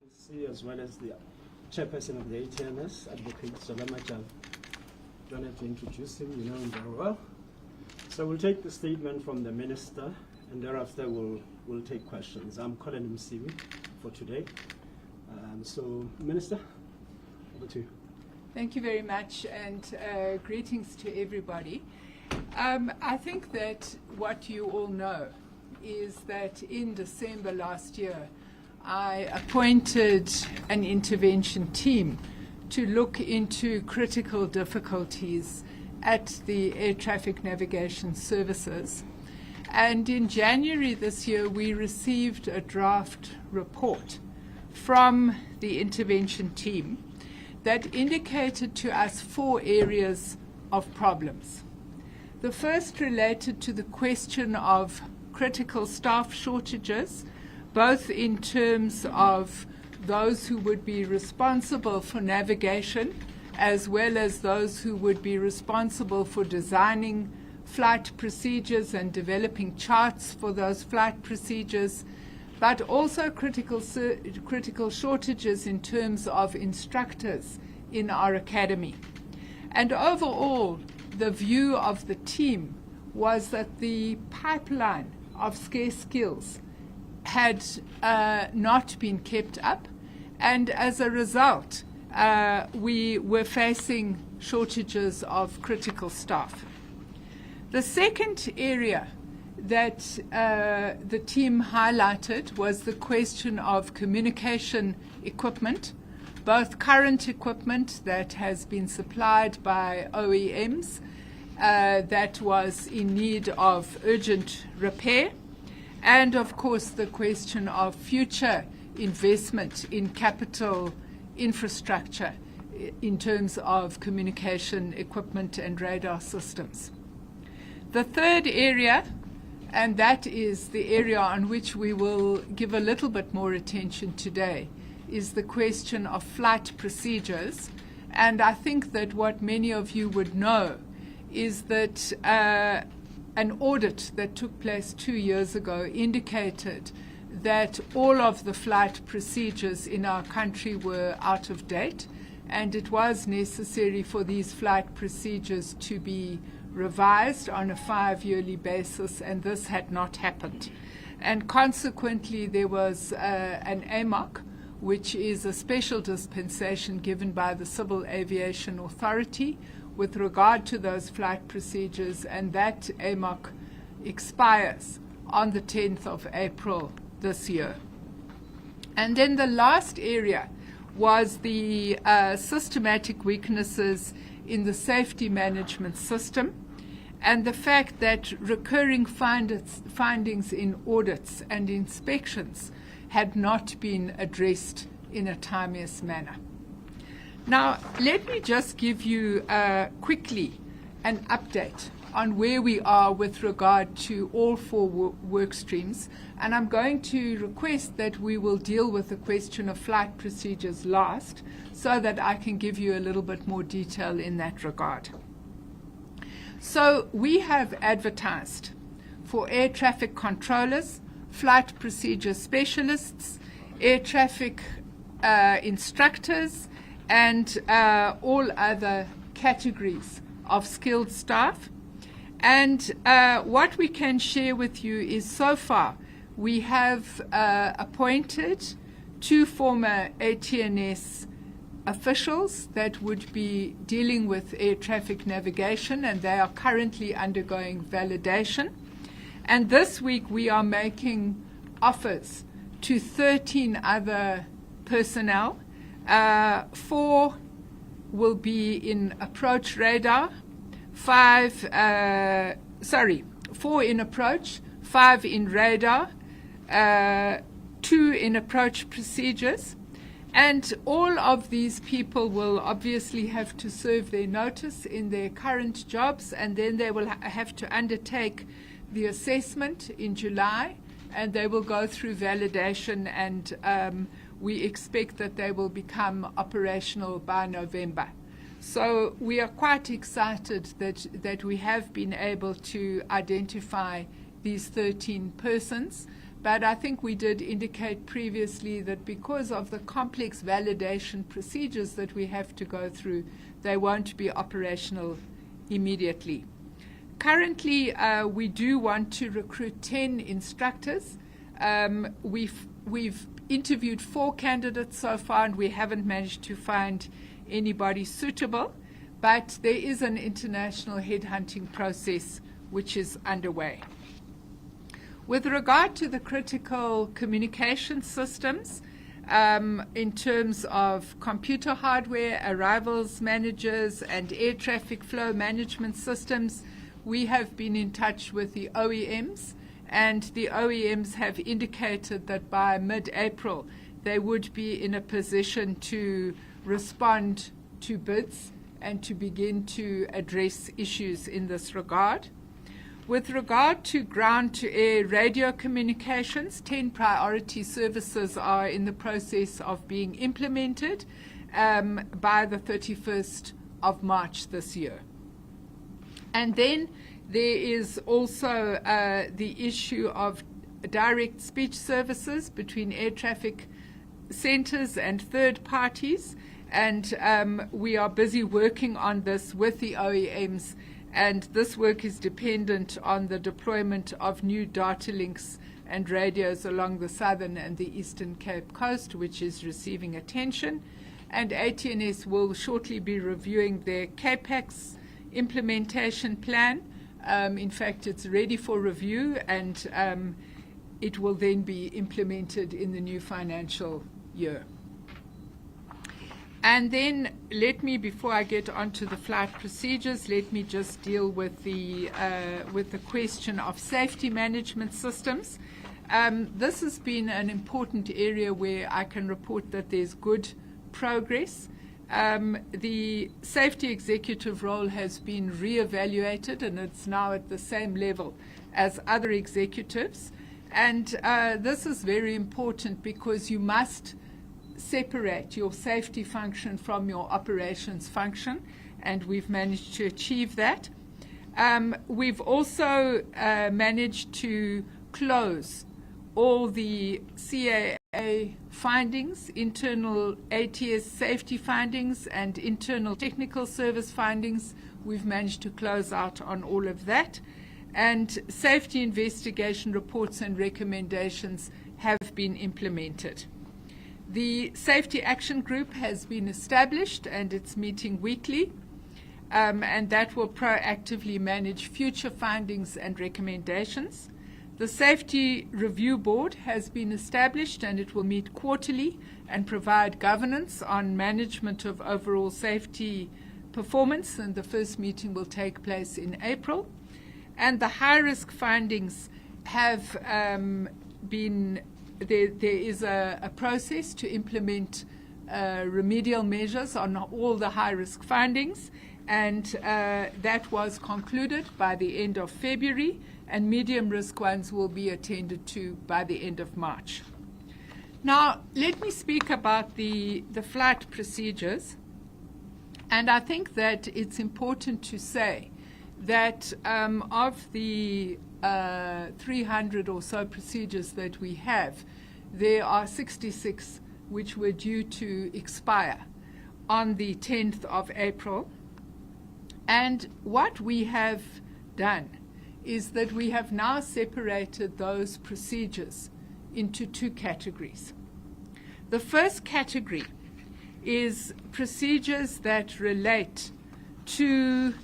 Creecy, as well as the chairperson of the ATNS, Advocate Solamajal. Don't have to introduce him, you know him very well. So we'll take the statement from the minister, and thereafter we'll take questions. I'm Colin Msiwi for today. So, Minister, over to you. Thank you very much, and greetings to everybody. I think that what you all know is that in December last year, I appointed an intervention team to look into critical difficulties at the air traffic navigation services. And in January this year, we received a draft report from the intervention team that indicated to us 4 areas of problems. The first related to the question of critical staff shortages, both in terms of those who would be responsible for navigation, as well as those who would be responsible for designing flight procedures and developing charts for those flight procedures, but also critical shortages in terms of instructors in our academy. And overall, the view of the team was that the pipeline of scarce skills had not been kept up, and as a result, we were facing shortages of critical staff. The second area that the team highlighted was the question of communication equipment, both current equipment that has been supplied by OEMs that was in need of urgent repair, and of course the question of future investment in capital infrastructure in terms of communication equipment and radar systems. The third area, and that is the area on which we will give a little bit more attention today, is the question of flight procedures. And I think that what many of you would know is that an audit that took place 2 years ago indicated that all of the flight procedures in our country were out of date, and it was necessary for these flight procedures to be revised on a 5-yearly basis, and this had not happened. And consequently, there was an AMOC, which is a special dispensation given by the Civil Aviation Authority with regard to those flight procedures, and that AMOC expires on the 10th of April this year. And then the last area was the systematic weaknesses in the safety management system, and the fact that recurring findings in audits and inspections had not been addressed in a timeous manner. Now, let me just give you quickly an update on where we are with regard to all 4 work streams, and I'm going to request that we will deal with the question of flight procedures last, so that I can give you a little bit more detail in that regard. So we have advertised for air traffic controllers, flight procedure specialists, air traffic instructors, and all other categories of skilled staff. And what we can share with you is, so far we have appointed 2 former ATNS officials that would be dealing with air traffic navigation, and they are currently undergoing validation. And this week we are making offers to 13 other personnel. 4 will be in approach radar, 4 in approach, 5 in radar, 2 in approach procedures. And all of these people will obviously have to serve their notice in their current jobs, and then they will have to undertake the assessment in July, and they will go through validation, and we expect that they will become operational by November. So we are quite excited that we have been able to identify these 13 persons, But I think we did indicate previously that because of the complex validation procedures that we have to go through, they won't be operational immediately. Currently, we do want to recruit 10 instructors. We've interviewed 4 candidates so far, and we haven't managed to find anybody suitable. But there is an international headhunting process which is underway. With regard to the critical communication systems, in terms of computer hardware, arrivals managers, and air traffic flow management systems, we have been in touch with the OEMs, and the OEMs have indicated that by mid-April they would be in a position to respond to bids and to begin to address issues in this regard. With regard to ground-to-air radio communications, 10 priority services are in the process of being implemented by the 31st of March this year. And then there is also the issue of direct speech services between air traffic centers and third parties. And we are busy working on this with the OEMs. And this work is dependent on the deployment of new data links and radios along the southern and the eastern Cape Coast, which is receiving attention. And ATNS will shortly be reviewing their CAPEX implementation plan. In fact, it's ready for review, and it will then be implemented in the new financial year. And then let me, before I get onto the flight procedures, let me just deal with the question of safety management systems. This has been an important area where I can report that there's good progress. The safety executive role has been reevaluated, and it's now at the same level as other executives. And this is very important because you must separate your safety function from your operations function, and we've managed to achieve that. We've also managed to close all the CAA findings, internal ATS safety findings and internal technical service findings. We've managed to close out on all of that. And safety investigation reports and recommendations have been implemented. The Safety Action Group has been established, and it's meeting weekly, and that will proactively manage future findings and recommendations. The Safety Review Board has been established, and it will meet quarterly and provide governance on management of overall safety performance, and the first meeting will take place in April. And the high-risk findings have been there is a process to implement remedial measures on all the high-risk findings, and that was concluded by the end of February, and medium-risk ones will be attended to by the end of March. Now, let me speak about the flight procedures, and I think that it's important to say that of the 300 or so procedures that we have, there are 66 which were due to expire on the 10th of April. And what we have done is that we have now separated those procedures into 2 categories. The first category is procedures that relate to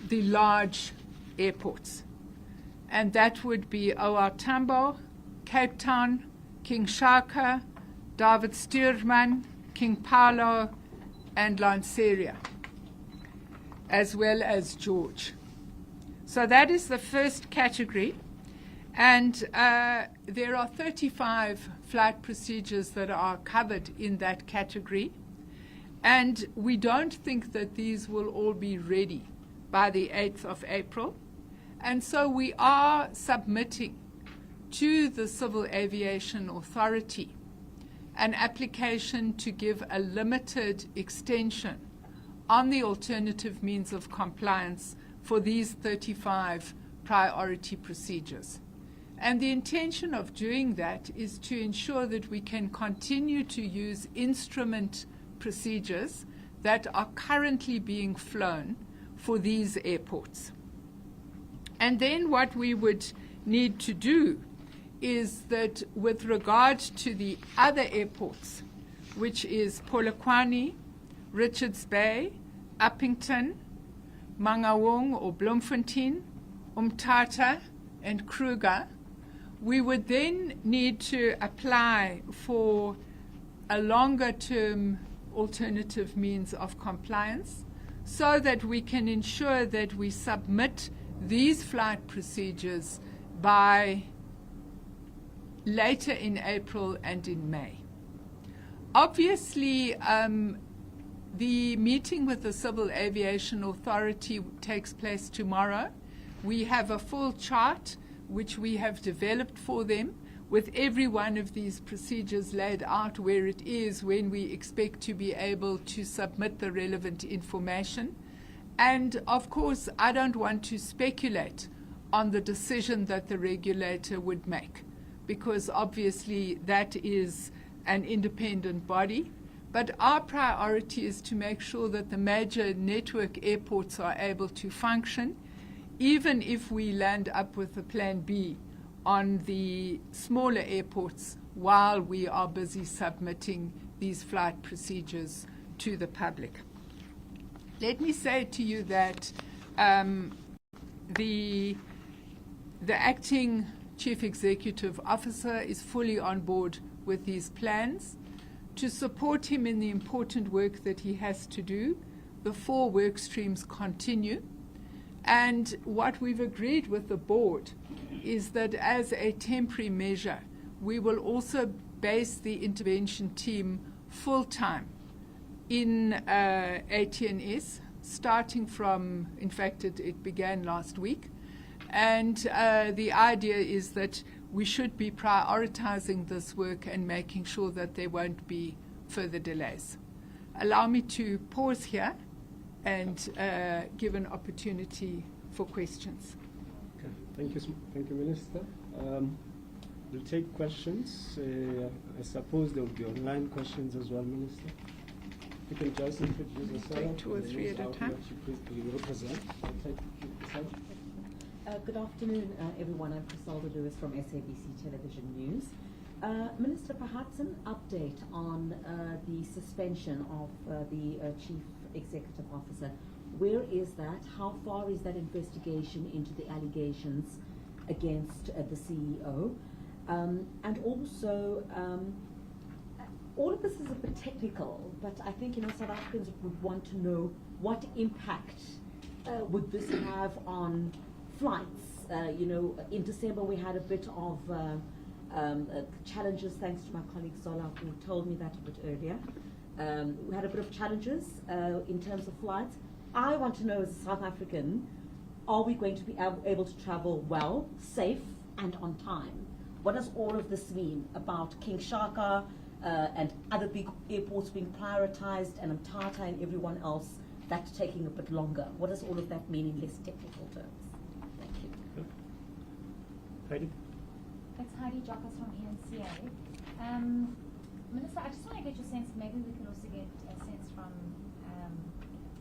the large airports, and that would be OR Tambo, Cape Town, King Shaka, David Stuurman, King Paulo, and Lanseria, as well as George. So that is the first category, and there are 35 flight procedures that are covered in that category, and we don't think that these will all be ready by the 8th of April. And so we are submitting to the Civil Aviation Authority an application to give a limited extension on the alternative means of compliance for these 35 priority procedures. And the intention of doing that is to ensure that we can continue to use instrument procedures that are currently being flown for these airports. And then what we would need to do is that with regard to the other airports, which is Polokwane, Richards Bay, Uppington, Mangaung or Bloemfontein, Umtata, and Kruger, we would then need to apply for a longer-term alternative means of compliance so that we can ensure that we submit these flight procedures by later in April and in May. Obviously, the meeting with the Civil Aviation Authority takes place tomorrow. We have a full chart which we have developed for them with every one of these procedures laid out where it is, when we expect to be able to submit the relevant information. And of course, I don't want to speculate on the decision that the regulator would make, because obviously that is an independent body. But our priority is to make sure that the major network airports are able to function, even if we land up with a plan B on the smaller airports while we are busy submitting these flight procedures to the public. Let me say to you that the acting Chief Executive Officer is fully on board with these plans. To support him in the important work that he has to do, the 4 work streams continue. And what we've agreed with the board is that as a temporary measure, we will also base the intervention team full-time in ATNS, starting from, in fact, it began last week. And the idea is that we should be prioritizing this work and making sure that there won't be further delays. Allow me to pause here and give an opportunity for questions. Okay. Thank you, Minister. We'll take questions. I suppose there will be online questions as well, Minister. You can just introduce yourself. Take 2 or 3 at a time. You represent. Good afternoon, everyone. I'm Crisalda Lewis from SABC Television News. Minister, perhaps an update on the suspension of the Chief Executive Officer. Where is that? How far is that investigation into the allegations against the CEO? And also, all of this is a bit technical, but I think South Africans would want to know what impact would this have on flights. In December we had a bit of challenges, thanks to my colleague Zola, who told me that a bit earlier. We had a bit of challenges in terms of flights. I want to know, as a South African, are we going to be able to travel well, safe, and on time? What does all of this mean about King Shaka and other big airports being prioritized, and Umtata and everyone else that's taking a bit longer? What does all of that mean in less technical terms? Thank you. Heidi? It's Heidi Jockas from ENCA. Minister, I just want to get your sense, maybe we can also get a sense from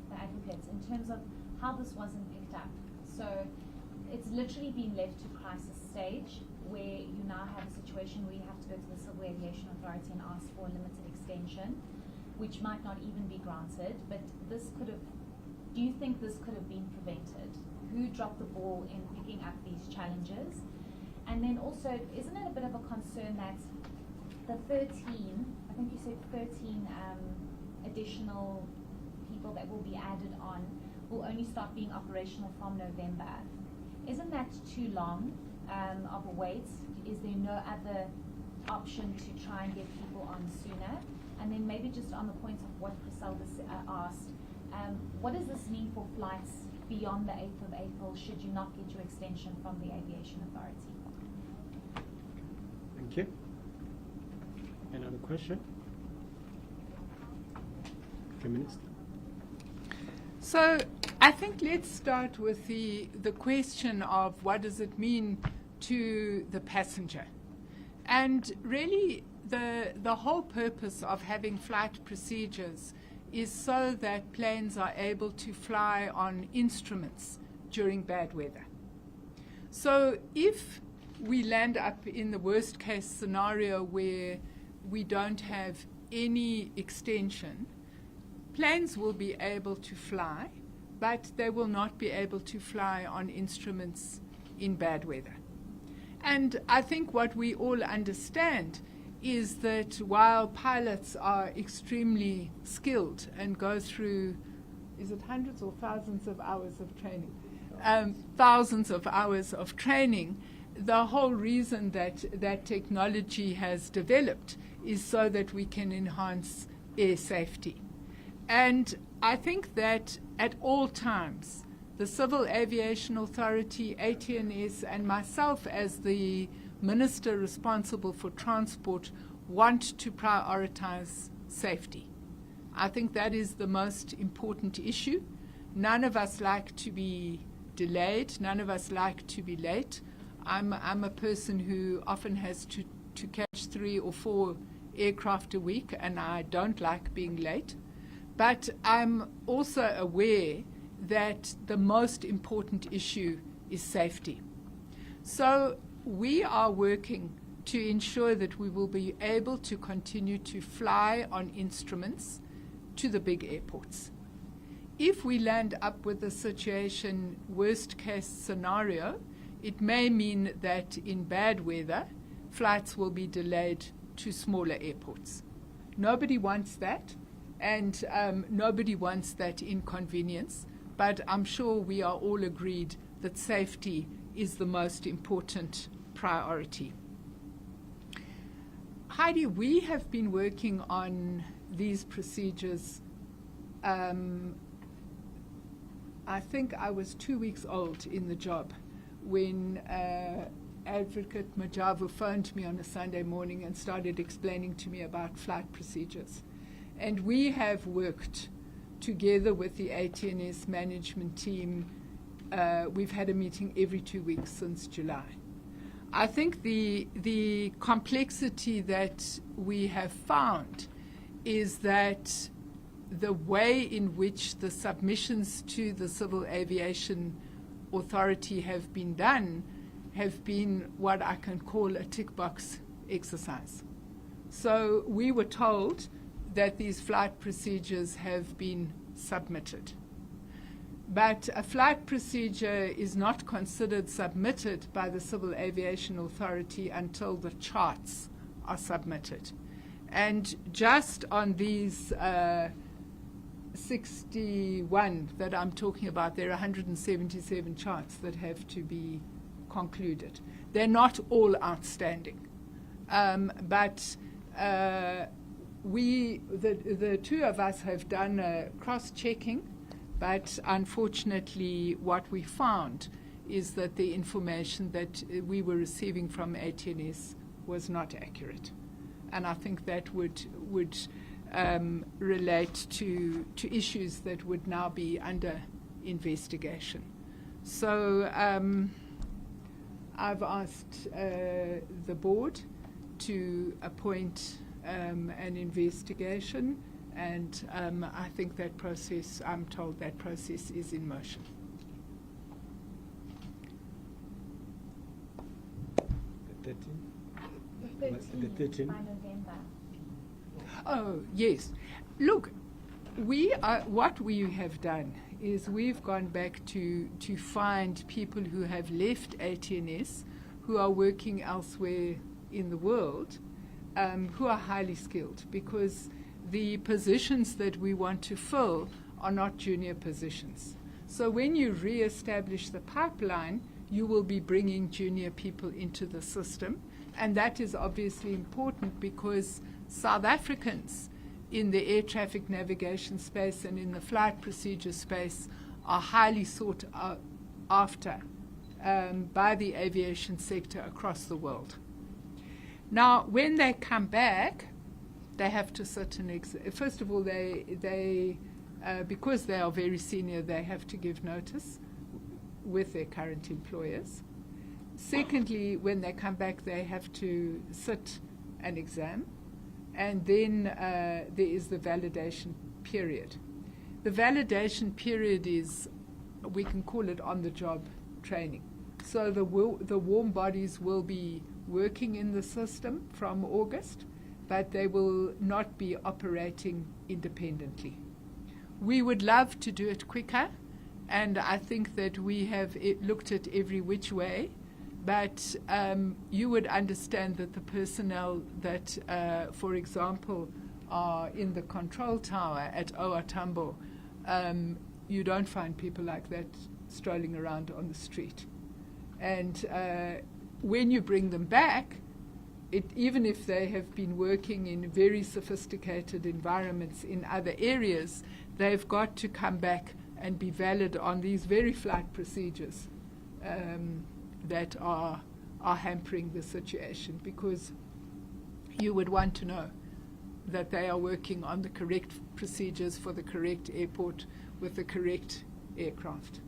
the advocates in terms of how this wasn't picked up. So it's literally been left to crisis stage, where you now have a situation where you have to go to the Civil Aviation Authority and ask for a limited extension, which might not even be granted. But this could have, do you think this could have been prevented? Who dropped the ball in picking up these challenges? And then also, isn't it a bit of a concern that the 13, I think you said 13 additional people that will be added on will only start being operational from November? Isn't that too long of a wait? Is there no other option to try and get people on sooner? And then maybe just on the point of what Crisalda asked, what does this mean for flights beyond the 8th of April should you not get your extension from the Aviation Authority? Thank you. Another question? Okay, Minister. So I think let's start with the question of what does it mean to the passenger. And really, the whole purpose of having flight procedures is so that planes are able to fly on instruments during bad weather. So if we land up in the worst case scenario where we don't have any extension, planes will be able to fly, but they will not be able to fly on instruments in bad weather. And I think what we all understand is that while pilots are extremely skilled and go through, is it hundreds or thousands of hours of training? Thousands of hours of training, the whole reason that technology has developed is so that we can enhance air safety. And I think that at all times, the Civil Aviation Authority, ATNS, and myself as the Minister responsible for transport want to prioritize safety. I think that is the most important issue. None of us like to be delayed. None of us like to be late. I'm a person who often has to catch 3 or 4 aircraft a week, and I don't like being late. But I'm also aware that the most important issue is safety. So we are working to ensure that we will be able to continue to fly on instruments to the big airports. If we land up with a situation, worst case scenario, it may mean that in bad weather, flights will be delayed to smaller airports. Nobody wants that, and nobody wants that inconvenience, but I'm sure we are all agreed that safety is the most important priority. Heidi, we have been working on these procedures. I think I was 2 weeks old in the job when Advocate Majavu phoned me on a Sunday morning and started explaining to me about flight procedures. And we have worked together with the ATNS management team. We've had a meeting every 2 weeks since July. I think the complexity that we have found is that the way in which the submissions to the Civil Aviation Authority have been done have been what I can call a tick box exercise. So we were told that these flight procedures have been submitted. But a flight procedure is not considered submitted by the Civil Aviation Authority until the charts are submitted. And just on these 61 that I'm talking about, there are 177 charts that have to be concluded. They're not all outstanding. But the two of us have done cross-checking, but unfortunately what we found is that the information that we were receiving from ATNS was not accurate. And I think that would relate to issues that would now be under investigation. So I've asked the board to appoint an investigation, and I think that process, I'm told that process is in motion. The 13th? The 13th. 13th by November. Oh, yes. Look, what we have done is we've gone back to find people who have left ATNS, who are working elsewhere in the world, who are highly skilled, because the positions that we want to fill are not junior positions. So when you re-establish the pipeline, you will be bringing junior people into the system, and that is obviously important because South Africans in the air traffic navigation space and in the flight procedure space are highly sought after by the aviation sector across the world. Now, when they come back, they have to sit and first of all, they because they are very senior, they have to give notice with their current employers. Secondly, when they come back, they have to sit an exam, and then there is the validation period. The validation period is, we can call it on-the-job training. So the warm bodies will be working in the system from August, but they will not be operating independently. We would love to do it quicker, and I think that we have looked at every which way, but you would understand that the personnel that, for example, are in the control tower at OR Tambo, you don't find people like that strolling around on the street. And when you bring them back, even if they have been working in very sophisticated environments in other areas, they've got to come back and be valid on these very flight procedures that are hampering the situation, because you would want to know that they are working on the correct procedures for the correct airport with the correct aircraft.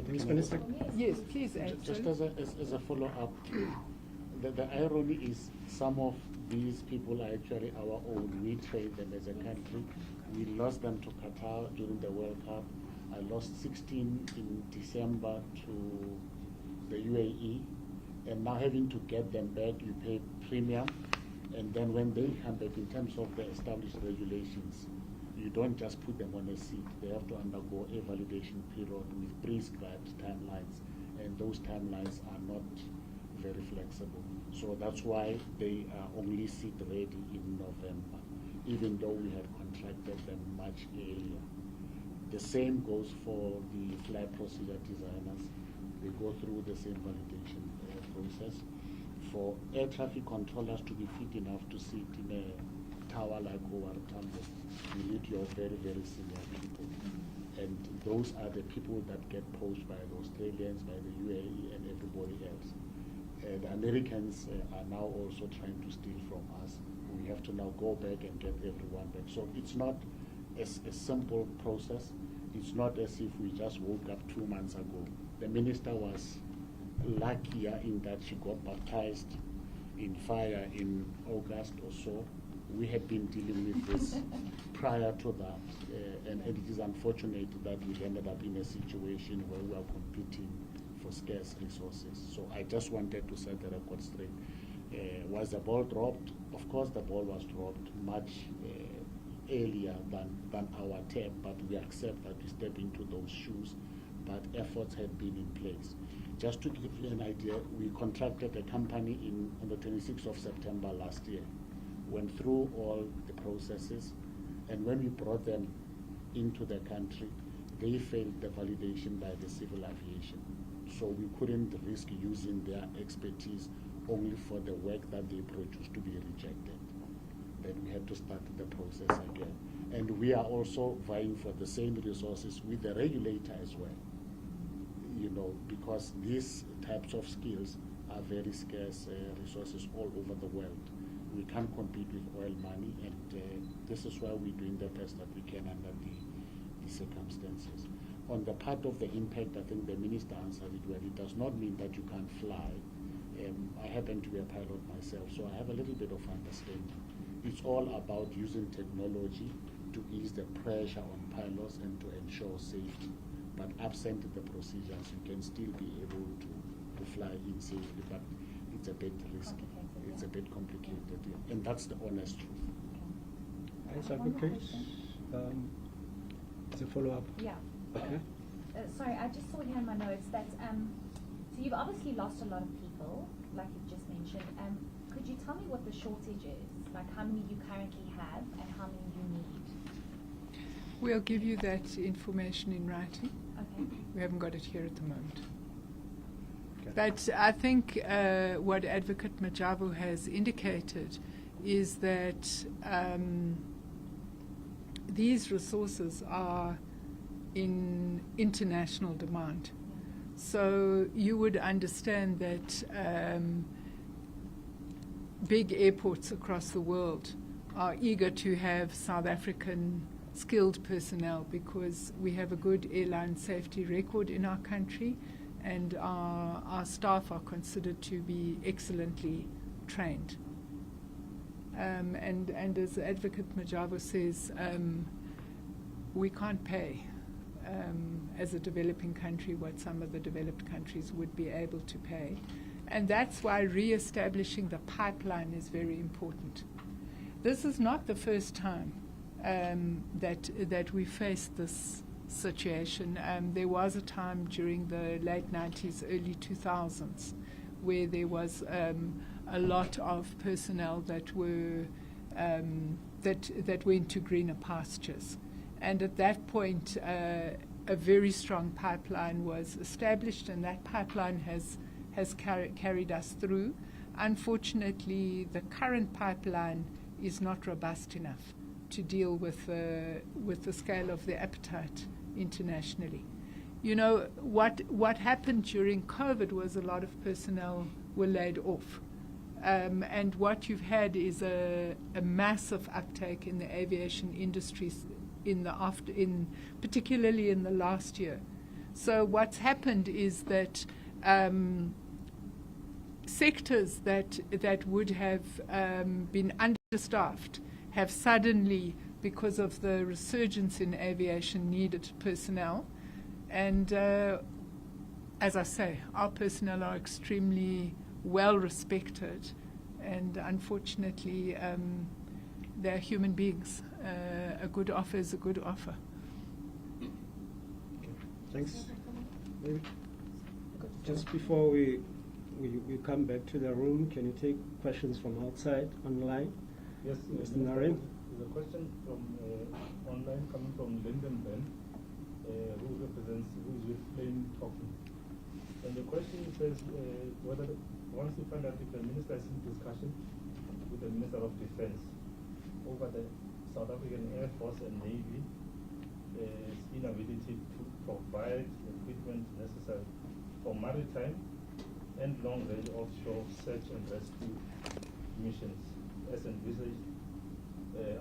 Ms. Minister? Yes, please, Just Anthony. as a follow-up, the irony is some of these people are actually our own. We trade them as a country. We lost them to Qatar during the World Cup. I lost 16 in December to the UAE. And now having to get them back, you pay premium. And then when they come back, in terms of the established regulations, you don't just put them on a seat. They have to undergo a validation period with prescribed timelines, and those timelines are not very flexible. So that's why they are only seat ready in November, even though we had contracted them much earlier. The same goes for the flight procedure designers. They go through the same validation process. For air traffic controllers to be fit enough to sit in a tower like OR Tambo, you need your very, very senior people. And those are the people that get poached by the Australians, by the UAE, and everybody else. The Americans are now also trying to steal from us. We have to now go back and get everyone back. So it's not a simple process. It's not as if we just woke up 2 months ago. The minister was luckier in that she got baptized in fire in August or so. We had been dealing with this prior to that, and it is unfortunate that we ended up in a situation where we are competing for scarce resources. So I just wanted to set the record straight. Was the ball dropped? Of course the ball was dropped much earlier than our term, but we accept that we step into those shoes, but efforts had been in place. Just to give you an idea, we contracted a company on the 26th of September last year, went through all the processes, and when we brought them into the country, they failed the validation by the civil aviation. So we couldn't risk using their expertise only for the work that they produced to be rejected. Then we had to start the process again. And we are also vying for the same resources with the regulator as well. You know, because these types of skills are very scarce resources all over the world. We can't compete with oil money, and this is why we're doing the best that we can under the circumstances. On the part of the impact, I think the minister answered it well. It does not mean that you can't fly. I happen to be a pilot myself, so I have a little bit of understanding. It's all about using technology to ease the pressure on pilots and to ensure safety. But absent the procedures, you can still be able to fly in safely, but it's a bit risky. It's a bit complicated, yeah. And that's the honest truth. As advocate, as a follow-up. Yeah. Okay. Sorry, I just saw here in my notes that so you've obviously lost a lot of people, like you've just mentioned. Could you tell me what the shortage is? Like how many you currently have and how many you need? We'll give you that information in writing. Okay. We haven't got it here at the moment. Okay. But I think what Advocate Majabu has indicated is that these resources are in international demand. So you would understand that big airports across the world are eager to have South African skilled personnel, because we have a good airline safety record in our country, and our staff are considered to be excellently trained. And as Advocate Majabo says, we can't pay as a developing country what some of the developed countries would be able to pay. And that's why re-establishing the pipeline is very important. This is not the first time that we faced this situation. There was a time during the late 90s, early 2000s, where there was a lot of personnel that were that went to greener pastures. And at that point, a very strong pipeline was established, and that pipeline has carried us through. Unfortunately, the current pipeline is not robust enough to deal with the scale of the appetite internationally. You know, what happened during COVID was a lot of personnel were laid off. And what you've had is a massive uptake in the aviation industry particularly in the last year. So what's happened is that sectors that would have been understaffed have suddenly, because of the resurgence in aviation, needed personnel. And as I say, our personnel are extremely well respected, and unfortunately they're human beings. A good offer is a good offer. Okay. Thanks. Maybe just before we come back to the room, can you take questions from outside, online? Yes, Mr. Naren. There's a question from online coming from Lyndon Ben, who is with Plain Talking. And the question says whether once you find out if the minister is in discussion with the Minister of Defense over the South African Air Force and Navy inability to provide equipment necessary for maritime and long-range offshore search and rescue missions as envisaged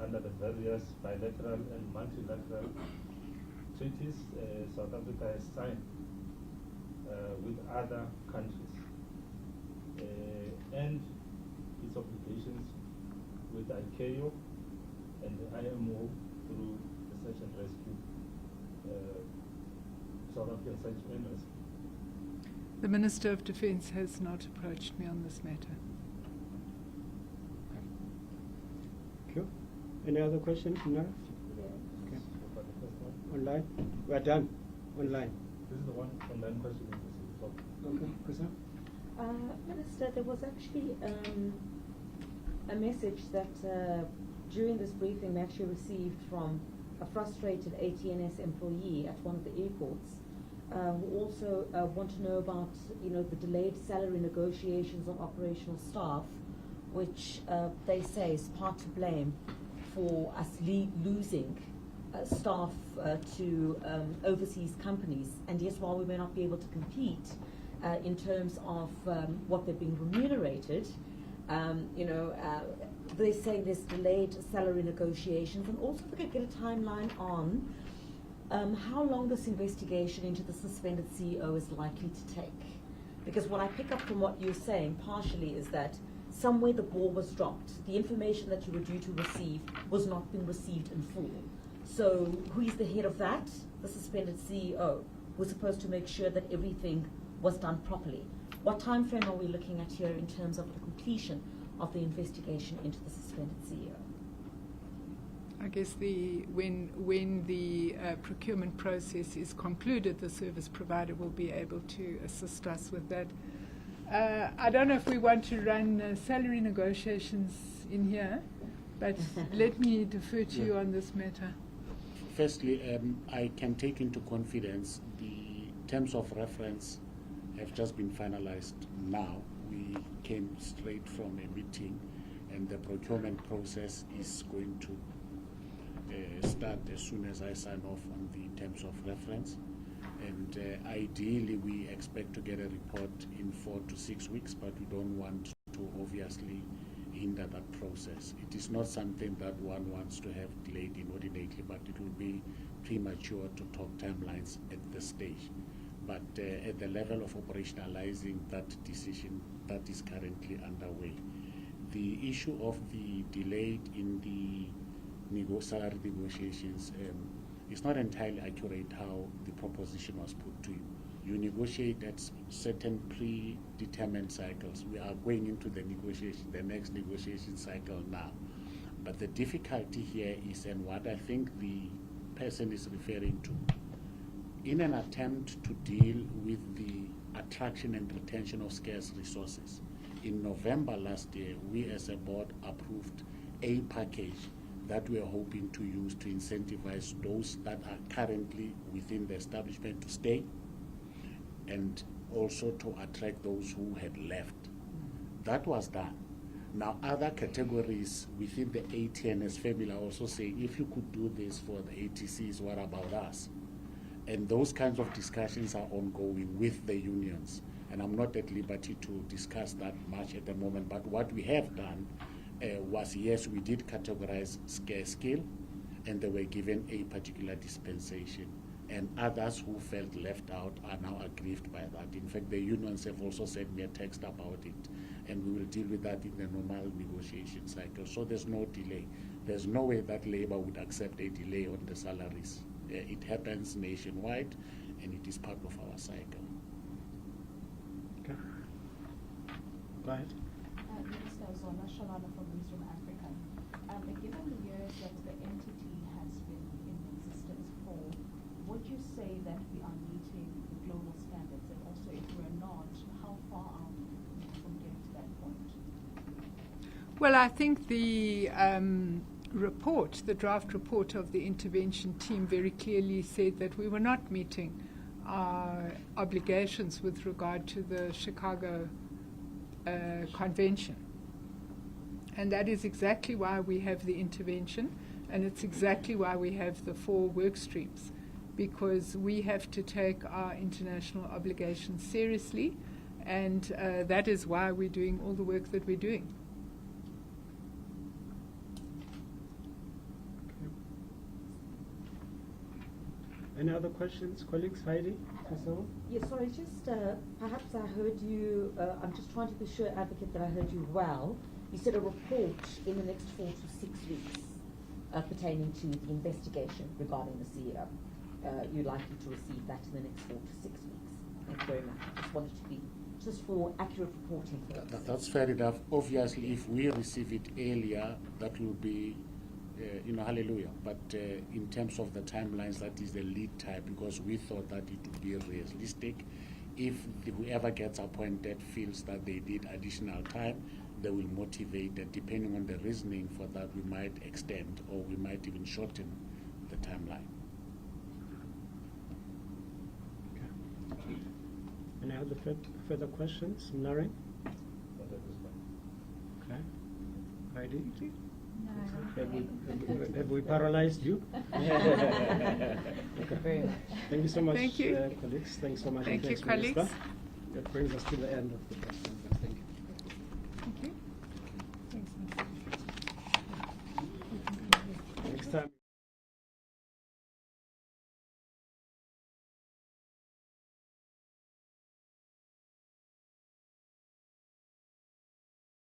under the various bilateral and multilateral treaties South Africa has signed with other countries and its obligations with ICAO and the IMO through the search and rescue, South African search and rescue. The Minister of Defence has not approached me on this matter. Okay. Any other questions? No? Okay. Online? We're done. Online. This is the one online question. Okay, Krishna? Minister, there was actually a message that during this briefing we actually received from a frustrated ATNS employee at one of the airports who also want to know about, you know, the delayed salary negotiations of operational staff, which they say is part to blame for us losing staff to overseas companies. And yes, while we may not be able to compete in terms of what they're being remunerated, they're saying there's delayed salary negotiations, and also they could get a timeline on how long this investigation into the suspended CEO is likely to take. Because what I pick up from what you're saying partially is that somewhere the ball was dropped. The information that you were due to receive was not being received in full. So who is the head of that? The suspended CEO, who's supposed to make sure that everything was done properly. What time frame are we looking at here in terms of the completion of the investigation into the suspended CEO? I guess when the procurement process is concluded, the service provider will be able to assist us with that. I don't know if we want to run salary negotiations in here, but let me defer to you on this matter. Firstly, I can take into confidence the terms of reference have just been finalized now. We came straight from a meeting, and the procurement process is going to start as soon as I sign off on the terms of reference. And ideally, we expect to get a report in 4 to 6 weeks, but we don't want to obviously hinder that process. It is not something that one wants to have delayed inordinately, but it will be premature to talk timelines at this stage. But at the level of operationalizing that decision, that is currently underway. The issue of the delay in the salary negotiations is not entirely accurate how the proposition was put to you. You negotiate at certain predetermined cycles. We are going into the next negotiation cycle now. But the difficulty here is, and what I think the person is referring to, in an attempt to deal with the attraction and retention of scarce resources, in November last year, we as a board approved a package that we are hoping to use to incentivize those that are currently within the establishment to stay, and also to attract those who had left. That was done. Now, other categories within the ATNS family are also saying, if you could do this for the ATCs, what about us? And those kinds of discussions are ongoing with the unions. And I'm not at liberty to discuss that much at the moment, but what we have done was, yes, we did categorize scarce skill, and they were given a particular dispensation. And others who felt left out are now aggrieved by that. In fact, the unions have also sent me a text about it, and we will deal with that in the normal negotiation cycle. So there's no delay. There's no way that labor would accept a delay on the salaries. It happens nationwide, and it is part of our cycle. Okay. Go ahead. Minister Zona Shalana from Wisdom Africa. Given the years that the entity has been in existence for, would you say that we are meeting the global standards? And also, if we're not, how far are we from getting to that point? Well, I think the report, the draft report of the intervention team very clearly said that we were not meeting our obligations with regard to the Chicago Convention. And that is exactly why we have the intervention, and it's exactly why we have the 4 work streams, because we have to take our international obligations seriously, and that is why we're doing all the work that we're doing. Any other questions, colleagues? Heidi? Priscilla? Yes, sorry, just perhaps I heard you, I'm just trying to be sure, Advocate, that I heard you well. You said a report in the next 4 to 6 weeks pertaining to the investigation regarding the CEO. You're likely to receive that in the next 4 to 6 weeks. Thank you very much. I just wanted to be, just for accurate reporting purposes. That's fair enough. Obviously, if we receive it earlier, that will be hallelujah. But in terms of the timelines, that is the lead time, because we thought that it would be realistic. If whoever gets appointed feels that they need additional time, they will motivate, and depending on the reasoning for that, we might extend or we might even shorten the timeline. Okay. Any other further questions? Naren? Not at this point. Okay. Heidi? No. Have we paralyzed you? Thank you very much. Thank you so much, Thank you. colleagues. Thanks so much. Thank and you, thanks, Minister. colleagues. That brings us to the end of the question.